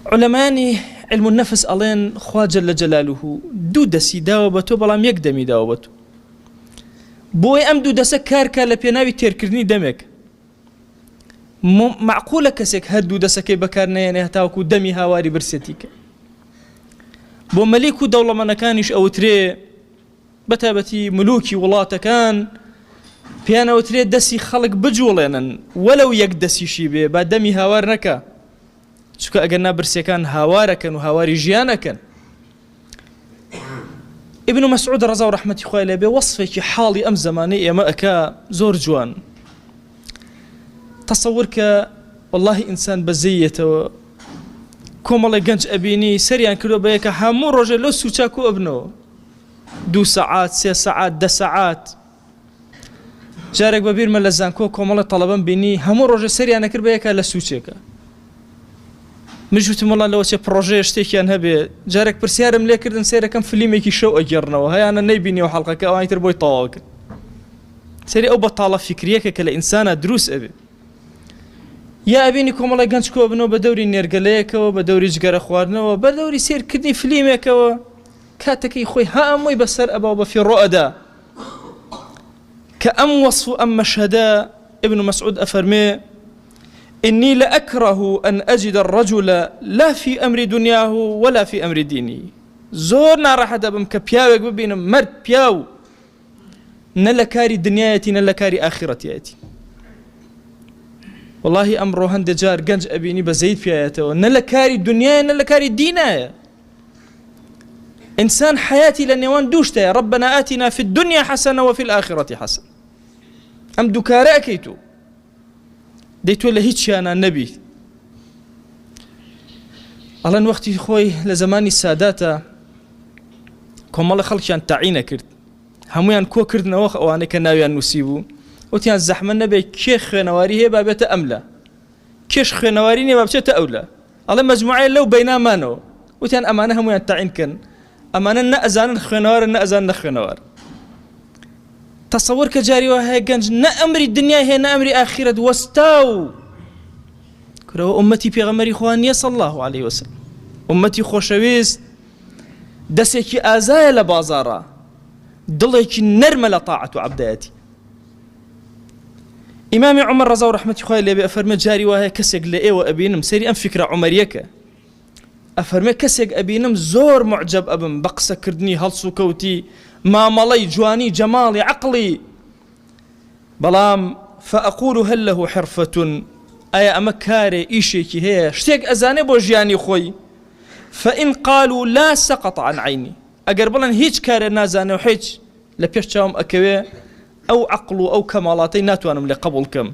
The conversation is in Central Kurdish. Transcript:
علماني علم النفس ألين خوا جل جلاله دو دسي داوبتو بلام يك دمي داوبتو بوي أم دو دسك كاركا لبيناوي تيركرني دمك معقولة كسك هدو دسكي بكارنا يعني هتاوكو دمي هاواري برسيتيك بو مليكو دولة ما كانش أو تري بتابتي ملوكي ولاتا كان بيانا وتري دسي خلق بجولينا ولو يك دسي شيبه بعد دمي هاوار نكا شكا أقلنا برسيكان هاواركن وهاواري جيانكن ابن مسعود رضا ورحمة خوالي بوصفك حالي أم زماني يا مأكا زور جوان تصورك والله إنسان بزيته كومالي قنج أبيني سريان كلو بيك هامو رجل لو سوچاكو ابنو 2 ساعات 3 ساعات 10 ساعات جارك ببير من لزانكو كومالي طلبان بيني هامو رجل سريان كر بيك لسوچاكا مجوتم والله لو شي بروجي شتيكيان هبي جارك برسيارم لي كردن سيرا كم فيلميكي شو اجرنو هاي انا نيبيني وحلقه كاي تربوي طاق سيري او بطاله فكريه كالانسان دروس ابي يا ابينكم والله كنتكو ابنو بدوري نيرغليك وبدوري جقر اخوارنا وبدوري سير كدني فيلميك كاتكي خوي ها امي بسر ابا في الرؤدا كأم وصف ام مشهدا ابن مسعود افرمي إني لأكره أن أجد الرجل لا في أمر دنياه ولا في أمر دينه زورنا راح دابم كبياوك ببين مرد بياو نلكاري دنيايتي نلكاري آخرتياتي والله أمره هند جار قنج أبيني بزيد في آياته نلكاري دنياي نلكاري ديناي إنسان حياتي لنيوان دوشتا ربنا آتنا في الدنيا حسنة وفي الآخرة حسنة أم دكارا كيتو ديتو لهيتش أنا النبي الله وقتي خوي لزماني السادات كم الله خلق شان تعينا كرد هميان كو كردنا وانا كناويان نسيبو وتيان زحمة النبي كيخ نواري هي بابت أملا كيش خنواريني بابت أولى الله مجموعة لو بينما نو وتيان أمانة هميان تعين كن أمانة نأزان خنوار نأزان خنوار تصور كجاري وهي جنج نأمر الدنيا هي نأمر آخرة واستاو كرو أمتي بيغمري خوانية صلى الله عليه وسلم أمتي خوشويز دسيكي آزايا لبازارا دليكي نرمل طاعة عبداتي إمام عمر رضا ورحمة خواه اللي بأفرمي جاري وهي كسيق لإيه وأبينم سيري أم فكرة عمريكا أفرمي كسيق أبينم زور معجب أبن بقسا كردني هلسو كوتي ما ملي جواني جمالي عقلي بلام فأقول هل له حرفة أي أمكاري إيشيكي هي شتيك أزاني بوجياني خوي فإن قالوا لا سقط عن عيني أقربلن هيج كاري نازاني وحيج لبيش جاهم أكوي أو عقلو أو كمالاتي ناتوانم لقبولكم